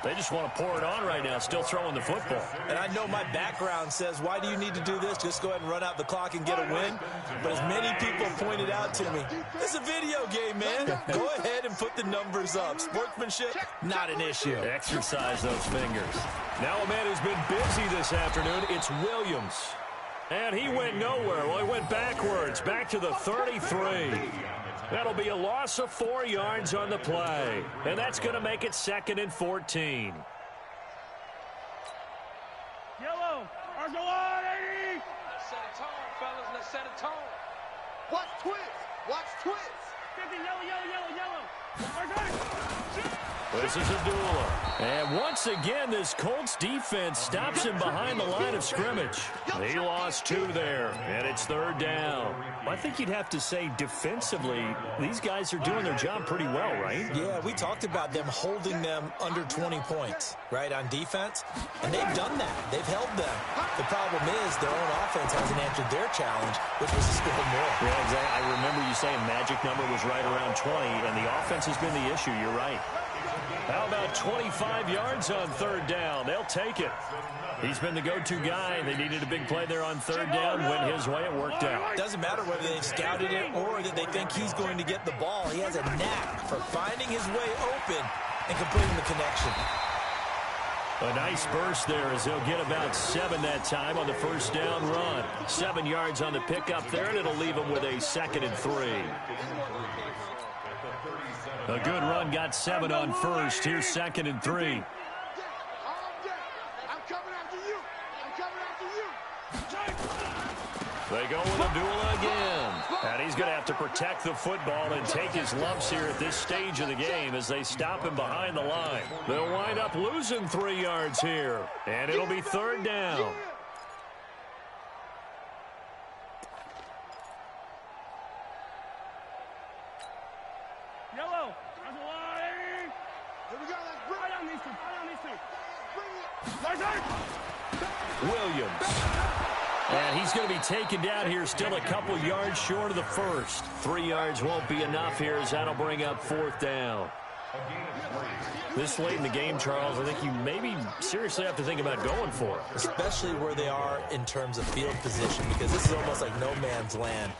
They just want to pour it on right now, still throwing the football. And I know my background says, why do you need to do this? Just go ahead and run out the clock and get a win. But as many people pointed out to me, it's a video game, man. Go ahead and put the numbers up. Sportsmanship, not an issue. Exercise those fingers. Now a man who's been busy this afternoon, it's Williams. And he went nowhere. Well, he went backwards, back to the 33. That'll be a loss of 4 yards on the play. And that's going to make it 2nd and 14. Yellow. Argolani. Let's set a tone, fellas. Let's set a tone. Watch twist. Watch twist. 50, yellow. Argolani. This is a duel. And once again, this Colts defense stops him behind the line of scrimmage. He lost 2 there, and it's 3rd down. I think you'd have to say defensively, these guys are doing their job pretty well, right? Yeah, we talked about them holding them under 20 points, right, on defense. And they've done that. They've held them. The problem is their own offense hasn't answered their challenge, which was to score more. Yeah, exactly. I remember you saying magic number was right around 20, and the offense has been the issue. You're right. How about 25 yards on 3rd down? They'll take it. He's been the go-to guy. They needed a big play there on 3rd down. Went his way. It worked out. Doesn't matter whether they've scouted it or that they think he's going to get the ball. He has a knack for finding his way open and completing the connection. A nice burst there as he'll get about 7 that time on the 1st down run. 7 yards on the pickup there, and it'll leave him with a 2nd and 3. A good run, got 7 on 1st. Here's 2nd and 3. I'm coming after you. I'm coming after you. They go with a duel again. And he's going to have to protect the football and take his lumps here at this stage of the game as they stop him behind the line. They'll wind up losing 3 yards here. And it'll be 3rd down. Yellow. Here we go. Let's bring it on these two. Bring it. Williams. And he's going to be taken down here, still a couple yards short of the 1st. 3 yards won't be enough here as that'll bring up 4th down. This late in the game, Charles, I think you maybe seriously have to think about going for it. Especially where they are in terms of field position, because this is almost like no man's land.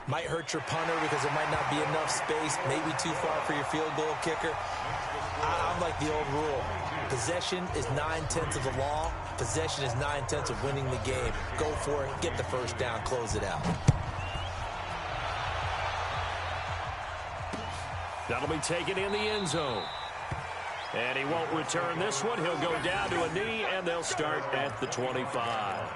Might hurt your punter because there might not be enough space, maybe too far for your field goal kicker. I'm like the old rule. Possession is 9/10 of the law. Possession is 9/10 of winning the game. Go for it. Get the 1st down. Close it out. That'll be taken in the end zone. And he won't return this one. He'll go down to a knee, and they'll start at the 25.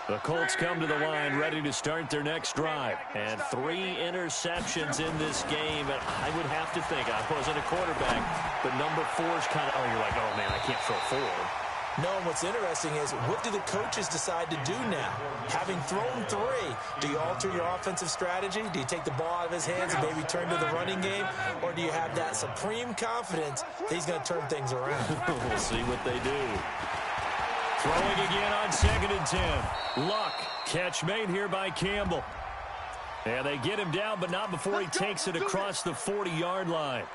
The Colts come to the line ready to start their next drive. And 3 interceptions in this game. And I would have to think, I wasn't a quarterback, but number 4 is kind of, you're like, oh, man, I can't throw 4. No, and what's interesting is, what do the coaches decide to do now? Having thrown 3, do you alter your offensive strategy? Do you take the ball out of his hands and maybe turn to the running game? Or do you have that supreme confidence that he's going to turn things around? We'll see what they do. Throwing again on 2nd and 10. Luck. Catch made here by Campbell. And they get him down, but not before he takes it across the 40-yard line.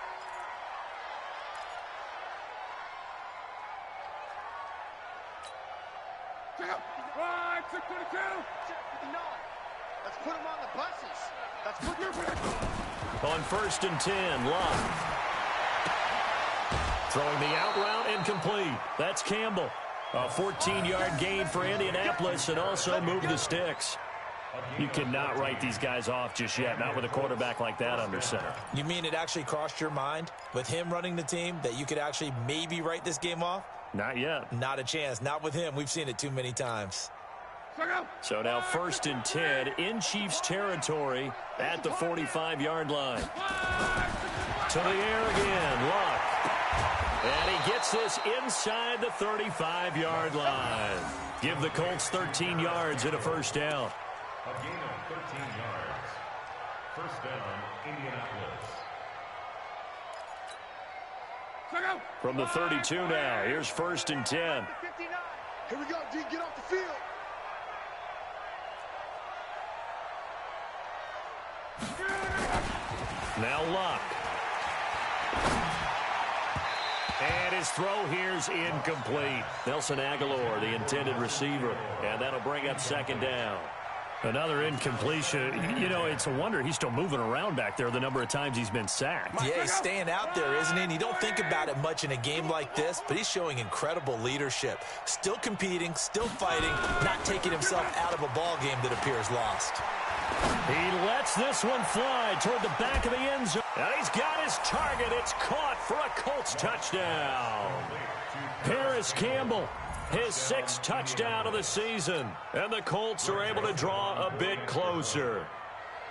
Let's put him on the buses. Let's put him on 1st and 10, Luck. Throwing the out route and complete. That's Campbell. A 14-yard gain for Indianapolis and also move the sticks. You cannot write these guys off just yet, not with a quarterback like that under center. You mean it actually crossed your mind with him running the team that you could actually maybe write this game off? Not yet. Not a chance. Not with him. We've seen it too many times. So now 1st and 10 in Chiefs territory at the 45-yard line. To the air again, Luck. And he gets this inside the 35-yard line. Give the Colts 13 yards and a 1st down. A gain of 13 yards. 1st down, Indianapolis. From the 32 now, here's 1st and 10. Here we go, D. Get off the field. Now Luck. And his throw here's incomplete. Nelson Aguilar, the intended receiver. And that'll bring up second down. Another incompletion. You know, it's a wonder he's still moving around back there the number of times he's been sacked. Yeah, he's staying out there, isn't he? And you don't think about it much in a game like this, but he's showing incredible leadership. Still competing, still fighting, not taking himself out of a ball game that appears lost. He lets this one fly toward the back of the end zone. And he's got his target. It's caught for a Colts touchdown. Paris Campbell, his 6th touchdown of the season. And the Colts are able to draw a bit closer.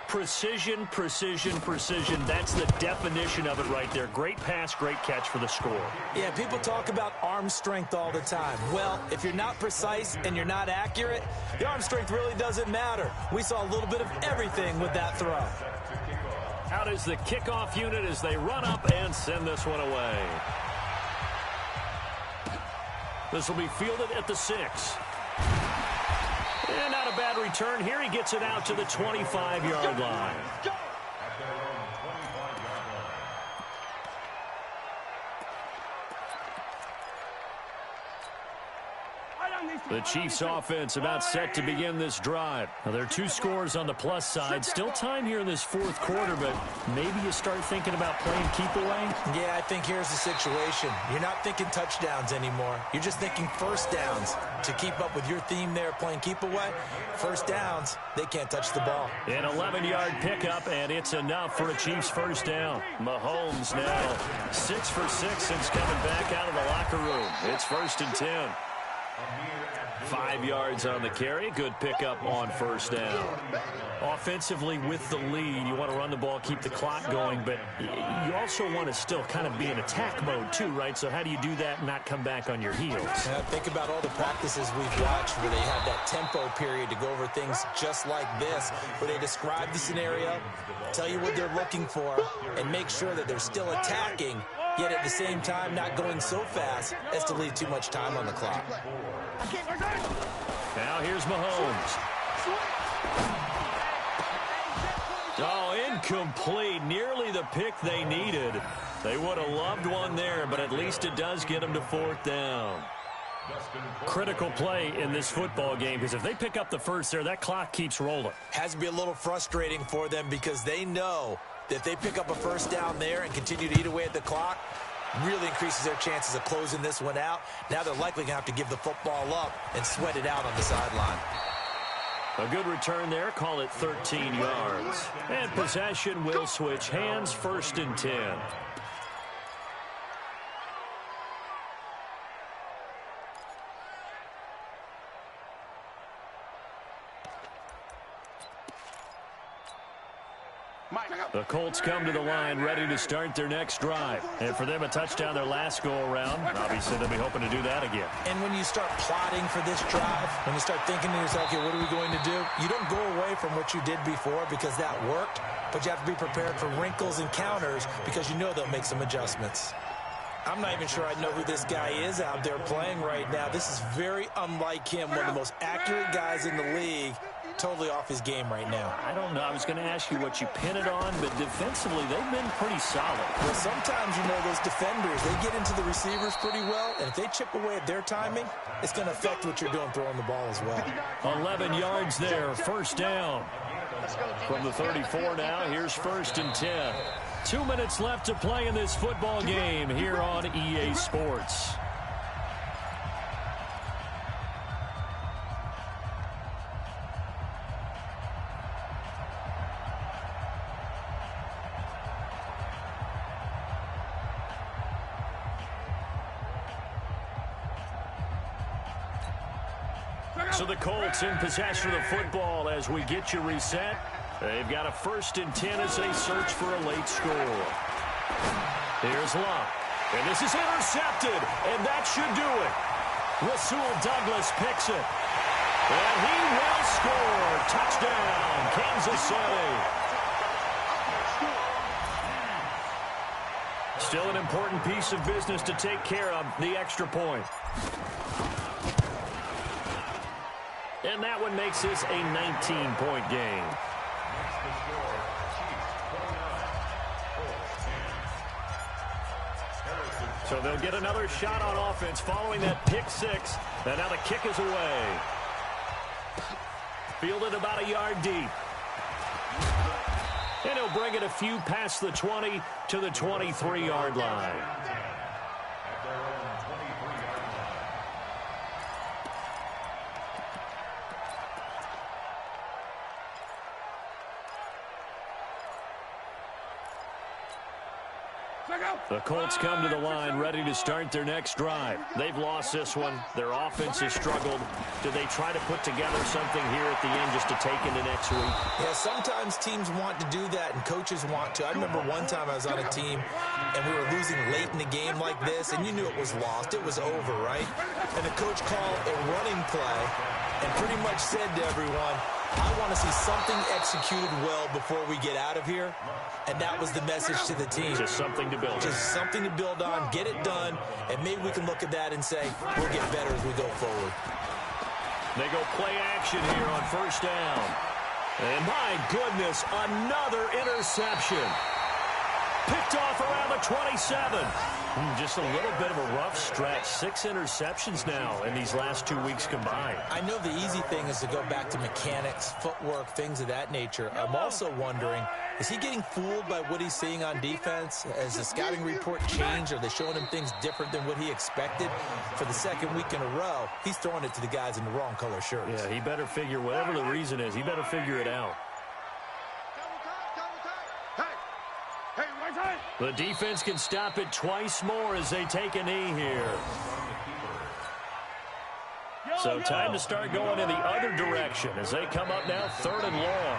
Precision, precision, precision. That's the definition of it right there. Great pass, great catch for the score. Yeah, people talk about arm strength all the time. Well, if you're not precise and you're not accurate, the arm strength really doesn't matter. We saw a little bit of everything with that throw. Out is the kickoff unit as they run up and send this one away. This will be fielded at the 6. And not a bad return here. He gets it out to the 25-yard line. The Chiefs offense about set to begin this drive. Now, there are 2 scores on the plus side. Still time here in this 4th quarter, but maybe you start thinking about playing keep away? Yeah, I think here's the situation. You're not thinking touchdowns anymore. You're just thinking first downs. To keep up with your theme there, playing keep away, first downs, they can't touch the ball. An 11-yard pickup, and it's enough for a Chiefs first down. Mahomes now 6 for 6 since coming back out of the locker room. It's 1st and 10. 5 yards on the carry. Good pickup on first down. Offensively with the lead, you want to run the ball, keep the clock going, but you also want to still kind of be in attack mode too, right? So how do you do that and not come back on your heels? Think about all the practices we've watched where they have that tempo period to go over things just like this, where they describe the scenario, tell you what they're looking for, and make sure that they're still attacking, yet at the same time not going so fast as to leave too much time on the clock. Now here's Mahomes. Oh, incomplete. Nearly the pick they needed. They would have loved one there, but at least it does get them to 4th down. Critical play in this football game, because if they pick up the first there, that clock keeps rolling. Has to be a little frustrating for them because they know that if they pick up a first down there and continue to eat away at the clock, really increases their chances of closing this one out. Now they're likely going to have to give the football up and sweat it out on the sideline. A good return there. Call it 13 yards. And possession will switch hands. 1st and 10. The Colts come to the line ready to start their next drive. And for them, a touchdown their last go-around. Obviously, they'll be hoping to do that again. And when you start plotting for this drive, when you start thinking to yourself, okay, what are we going to do? You don't go away from what you did before because that worked, but you have to be prepared for wrinkles and counters because you know they'll make some adjustments. I'm not even sure I know who this guy is out there playing right now. This is very unlike him, one of the most accurate guys in the league. Totally off his game right now. I don't know. I was going to ask you what you pin it on, but defensively, they've been pretty solid. Well, sometimes, you know, those defenders, they get into the receivers pretty well, and if they chip away at their timing, it's going to affect what you're doing throwing the ball as well. 11 yards there, 1st down. From the 34 now, here's 1st and 10. 2 minutes left to play in this football game here on EA Sports. So the Colts in possession of the football as we get you reset. They've got a 1st and 10 as they search for a late score. Here's Luck. And this is intercepted. And that should do it. Rasul Douglas picks it. And he will score. Touchdown, Kansas City. Still an important piece of business to take care of, the extra point. And that one makes this a 19-point game. So they'll get another shot on offense following that pick six. And now the kick is away. Fielded about a yard deep. And he'll bring it a few past the 20 to the 23-yard line. The Colts come to the line ready to start their next drive. They've lost this one. Their offense has struggled. Do they try to put together something here at the end just to take into next week? Yeah, sometimes teams want to do that and coaches want to. I remember one time I was on a team and we were losing late in the game like this, and you knew it was lost. It was over, right? And the coach called a running play and pretty much said to everyone, I want to see something executed well before we get out of here. And that was the message to the team. Just something to build on. Just something to build on, get it done, and maybe we can look at that and say, we'll get better as we go forward. They go play action here on first down. And my goodness, another interception. Picked off around the 27. Just a little bit of a rough stretch. 6 interceptions now in these last 2 weeks combined. I know the easy thing is to go back to mechanics, footwork, things of that nature. I'm also wondering, is he getting fooled by what he's seeing on defense? Has the scouting report changed? Are they showing him things different than what he expected? For the second week in a row, he's throwing it to the guys in the wrong color shirts. Yeah, he better figure, whatever the reason is, he better figure it out. The defense can stop it twice more as they take a knee here. So time to start going in the other direction as they come up now 3rd and long.